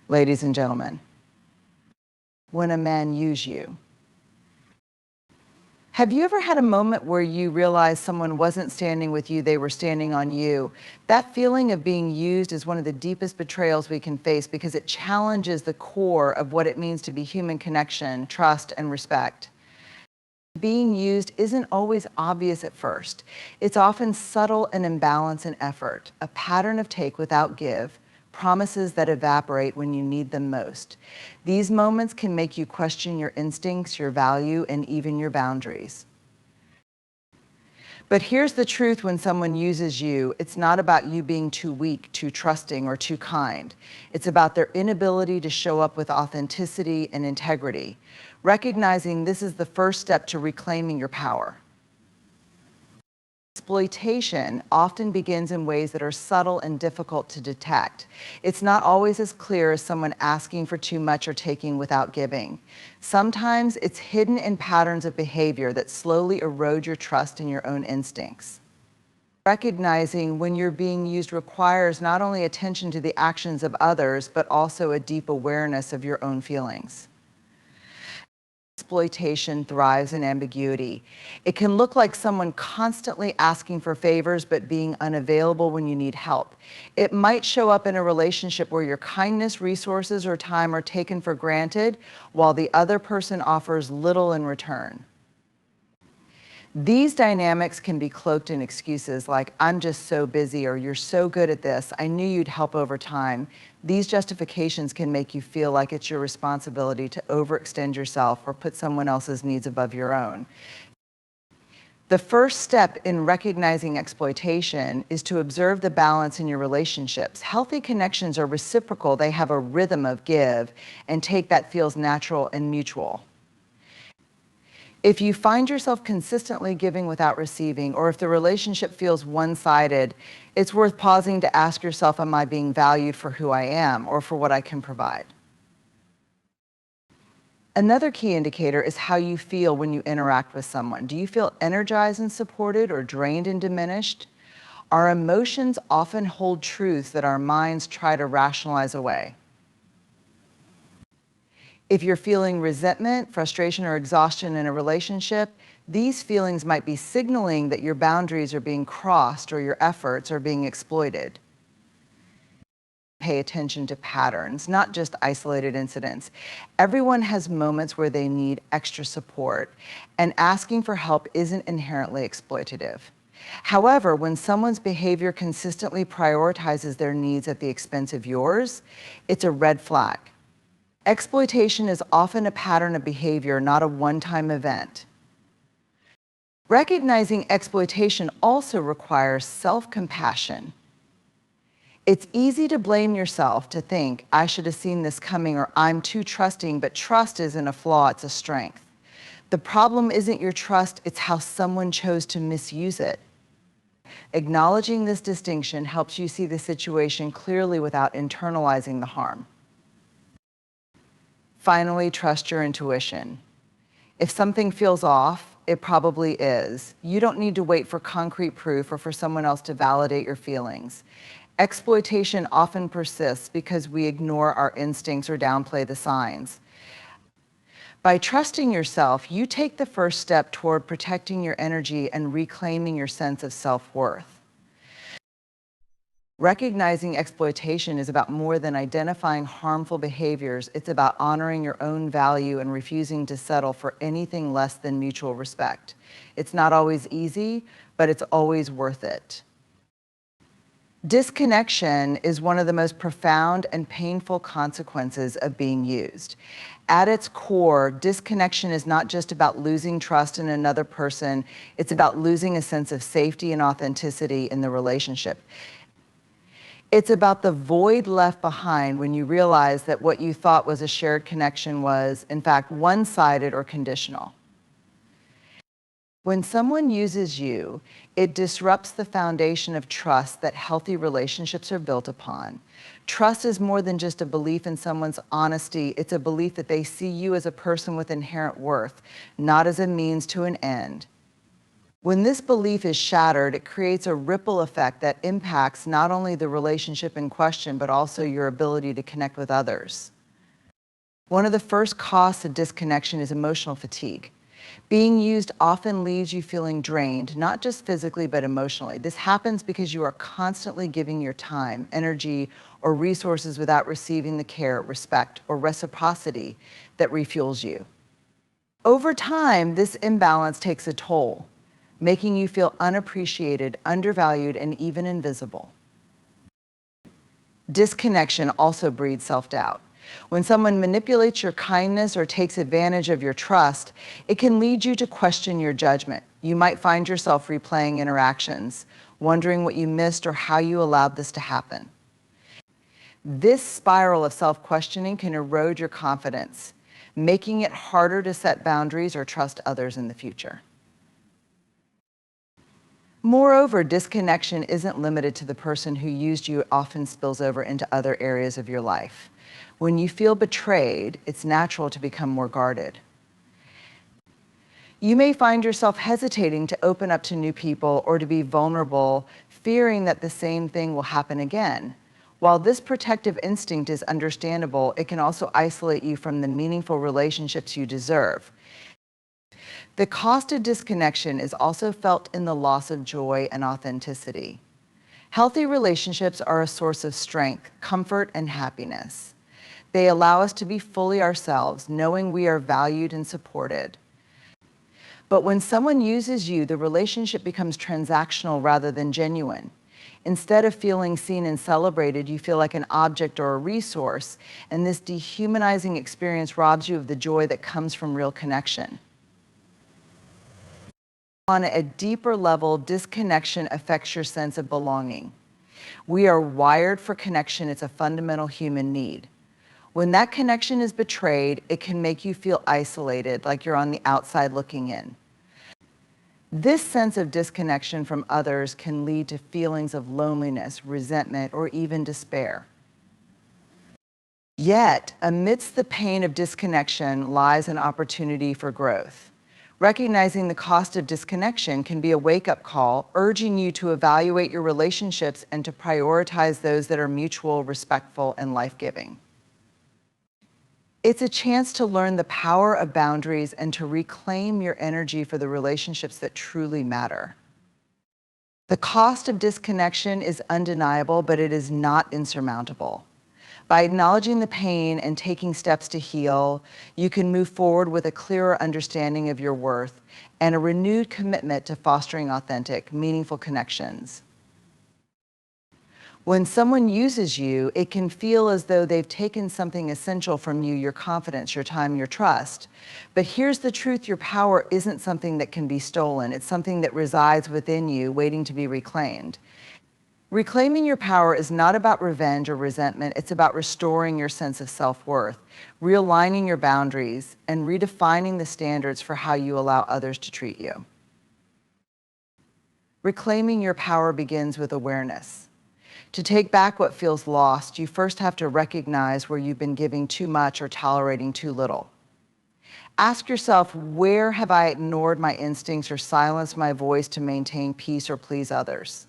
Ladies and gentlemen, when a man uses you. Have you ever had a moment where you realized someone wasn't standing with you, they were standing on you? That feeling of being used is one of the deepest betrayals we can face because it challenges the core of what it means to be human: connection, trust, and respect. Being used isn't always obvious at first. It's often subtle and imbalance in effort, a pattern of take without give, promises that evaporate when you need them most. These moments can make you question your instincts, your value, and even your boundaries. But here's the truth: when someone uses you, it's not about you being too weak, too trusting, or too kind. It's about their inability to show up with authenticity and integrity. Recognizing this is the first step to reclaiming your power. Exploitation often begins in ways that are subtle and difficult to detect. It's not always as clear as someone asking for too much or taking without giving. Sometimes it's hidden in patterns of behavior that slowly erode your trust in your own instincts. Recognizing when you're being used requires not only attention to the actions of others, but also a deep awareness of your own feelings. Exploitation thrives in ambiguity. It can look like someone constantly asking for favors but being unavailable when you need help. It might show up in a relationship where your kindness, resources, or time are taken for granted while the other person offers little in return. These dynamics can be cloaked in excuses like, "I'm just so busy," or "You're so good at this, I knew you'd help over time." These justifications can make you feel like it's your responsibility to overextend yourself or put someone else's needs above your own. The first step in recognizing exploitation is to observe the balance in your relationships. Healthy connections are reciprocal. They have a rhythm of give and take that feels natural and mutual. If you find yourself consistently giving without receiving, or if the relationship feels one-sided, it's worth pausing to ask yourself, am I being valued for who I am or for what I can provide? Another key indicator is how you feel when you interact with someone. Do you feel energized and supported, or drained and diminished? Our emotions often hold truths that our minds try to rationalize away. If you're feeling resentment, frustration, or exhaustion in a relationship, these feelings might be signaling that your boundaries are being crossed or your efforts are being exploited. Pay attention to patterns, not just isolated incidents. Everyone has moments where they need extra support, and asking for help isn't inherently exploitative. However, when someone's behavior consistently prioritizes their needs at the expense of yours, it's a red flag. Exploitation is often a pattern of behavior, not a one-time event. Recognizing exploitation also requires self-compassion. It's easy to blame yourself, to think, "I should have seen this coming," or "I'm too trusting," but trust isn't a flaw, it's a strength. The problem isn't your trust, it's how someone chose to misuse it. Acknowledging this distinction helps you see the situation clearly without internalizing the harm. Finally, trust your intuition. If something feels off, it probably is. You don't need to wait for concrete proof or for someone else to validate your feelings. Exploitation often persists because we ignore our instincts or downplay the signs. By trusting yourself, you take the first step toward protecting your energy and reclaiming your sense of self-worth. Recognizing exploitation is about more than identifying harmful behaviors. It's about honoring your own value and refusing to settle for anything less than mutual respect. It's not always easy, but it's always worth it. Disconnection is one of the most profound and painful consequences of being used. At its core, disconnection is not just about losing trust in another person, it's about losing a sense of safety and authenticity in the relationship. It's about the void left behind when you realize that what you thought was a shared connection was, in fact, one-sided or conditional. When someone uses you, it disrupts the foundation of trust that healthy relationships are built upon. Trust is more than just a belief in someone's honesty. It's a belief that they see you as a person with inherent worth, not as a means to an end. When this belief is shattered, it creates a ripple effect that impacts not only the relationship in question, but also your ability to connect with others. One of the first costs of disconnection is emotional fatigue. Being used often leaves you feeling drained, not just physically, but emotionally. This happens because you are constantly giving your time, energy, or resources without receiving the care, respect, or reciprocity that refuels you. Over time, this imbalance takes a toll, making you feel unappreciated, undervalued, and even invisible. Disconnection also breeds self-doubt. When someone manipulates your kindness or takes advantage of your trust, it can lead you to question your judgment. You might find yourself replaying interactions, wondering what you missed or how you allowed this to happen. This spiral of self-questioning can erode your confidence, making it harder to set boundaries or trust others in the future. Moreover, disconnection isn't limited to the person who used you. It often spills over into other areas of your life. When you feel betrayed, it's natural to become more guarded. You may find yourself hesitating to open up to new people or to be vulnerable, fearing that the same thing will happen again. While this protective instinct is understandable, it can also isolate you from the meaningful relationships you deserve. The cost of disconnection is also felt in the loss of joy and authenticity. Healthy relationships are a source of strength, comfort, and happiness. They allow us to be fully ourselves, knowing we are valued and supported. But when someone uses you, the relationship becomes transactional rather than genuine. Instead of feeling seen and celebrated, you feel like an object or a resource, and this dehumanizing experience robs you of the joy that comes from real connection. On a deeper level, disconnection affects your sense of belonging. We are wired for connection. It's a fundamental human need. When that connection is betrayed, it can make you feel isolated, like you're on the outside looking in. This sense of disconnection from others can lead to feelings of loneliness, resentment, or even despair. Yet, amidst the pain of disconnection lies an opportunity for growth. Recognizing the cost of disconnection can be a wake-up call, urging you to evaluate your relationships and to prioritize those that are mutual, respectful, and life-giving. It's a chance to learn the power of boundaries and to reclaim your energy for the relationships that truly matter. The cost of disconnection is undeniable, but it is not insurmountable. By acknowledging the pain and taking steps to heal, you can move forward with a clearer understanding of your worth and a renewed commitment to fostering authentic, meaningful connections. When someone uses you, it can feel as though they've taken something essential from you, your confidence, your time, your trust. But here's the truth: your power isn't something that can be stolen. It's something that resides within you, waiting to be reclaimed. Reclaiming your power is not about revenge or resentment. It's about restoring your sense of self-worth, realigning your boundaries, and redefining the standards for how you allow others to treat you. Reclaiming your power begins with awareness. To take back what feels lost, you first have to recognize where you've been giving too much or tolerating too little. Ask yourself, where have I ignored my instincts or silenced my voice to maintain peace or please others?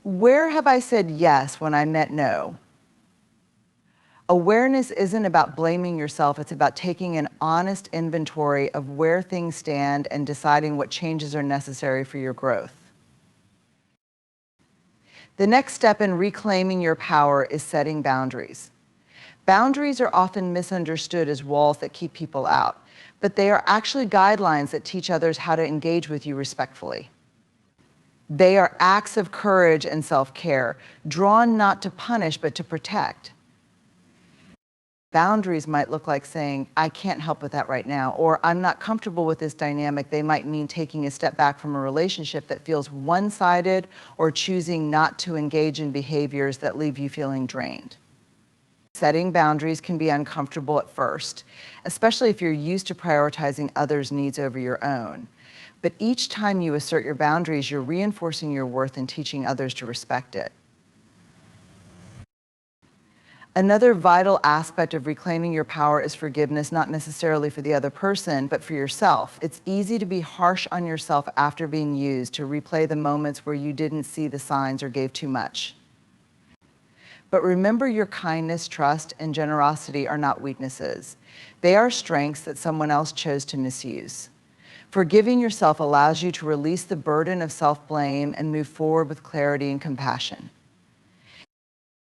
Where have I said yes when I meant no? Awareness isn't about blaming yourself. It's about taking an honest inventory of where things stand and deciding what changes are necessary for your growth. The next step in reclaiming your power is setting boundaries. Boundaries are often misunderstood as walls that keep people out, but they are actually guidelines that teach others how to engage with you respectfully. They are acts of courage and self-care, drawn not to punish, but to protect. Boundaries might look like saying, I can't help with that right now, or I'm not comfortable with this dynamic. They might mean taking a step back from a relationship that feels one-sided or choosing not to engage in behaviors that leave you feeling drained. Setting boundaries can be uncomfortable at first, especially if you're used to prioritizing others' needs over your own. But each time you assert your boundaries, you're reinforcing your worth and teaching others to respect it. Another vital aspect of reclaiming your power is forgiveness, not necessarily for the other person, but for yourself. It's easy to be harsh on yourself after being used, to replay the moments where you didn't see the signs or gave too much. But remember, your kindness, trust, and generosity are not weaknesses. They are strengths that someone else chose to misuse. Forgiving yourself allows you to release the burden of self-blame and move forward with clarity and compassion.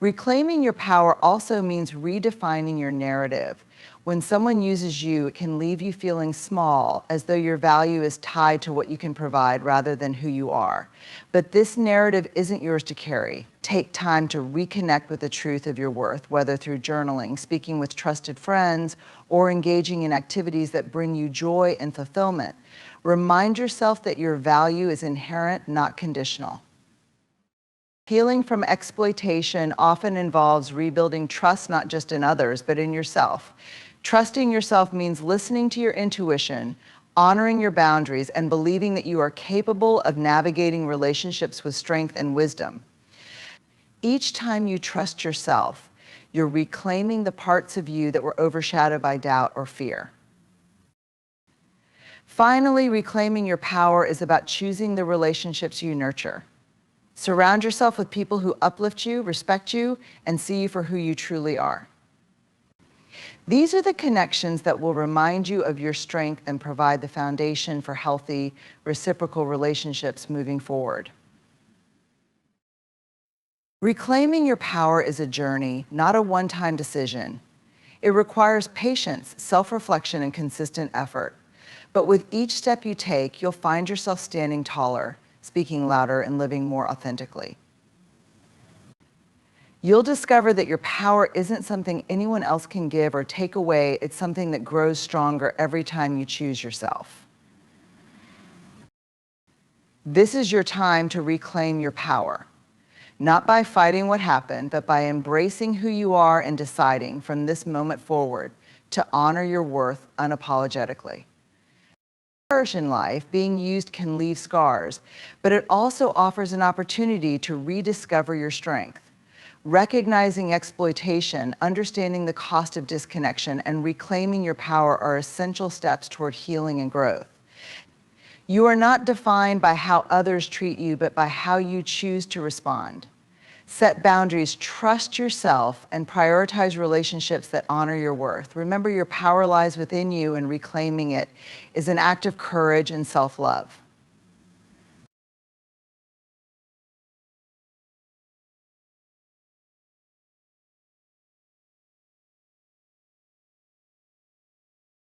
Reclaiming your power also means redefining your narrative. When someone uses you, it can leave you feeling small, as though your value is tied to what you can provide rather than who you are. But this narrative isn't yours to carry. Take time to reconnect with the truth of your worth, whether through journaling, speaking with trusted friends, or engaging in activities that bring you joy and fulfillment. Remind yourself that your value is inherent, not conditional. Healing from exploitation often involves rebuilding trust not just in others, but in yourself. Trusting yourself means listening to your intuition, honoring your boundaries, and believing that you are capable of navigating relationships with strength and wisdom. Each time you trust yourself, you're reclaiming the parts of you that were overshadowed by doubt or fear. Finally, reclaiming your power is about choosing the relationships you nurture. Surround yourself with people who uplift you, respect you, and see you for who you truly are. These are the connections that will remind you of your strength and provide the foundation for healthy, reciprocal relationships moving forward. Reclaiming your power is a journey, not a one-time decision. It requires patience, self-reflection, and consistent effort. But with each step you take, you'll find yourself standing taller, speaking louder, and living more authentically. You'll discover that your power isn't something anyone else can give or take away. It's something that grows stronger every time you choose yourself. This is your time to reclaim your power, not by fighting what happened, but by embracing who you are and deciding from this moment forward to honor your worth unapologetically. In life, being used can leave scars, but it also offers an opportunity to rediscover your strength. Recognizing exploitation, understanding the cost of disconnection, and reclaiming your power are essential steps toward healing and growth. You are not defined by how others treat you, but by how you choose to respond. Set boundaries, trust yourself, and prioritize relationships that honor your worth. Remember, your power lies within you, and reclaiming it is an act of courage and self-love.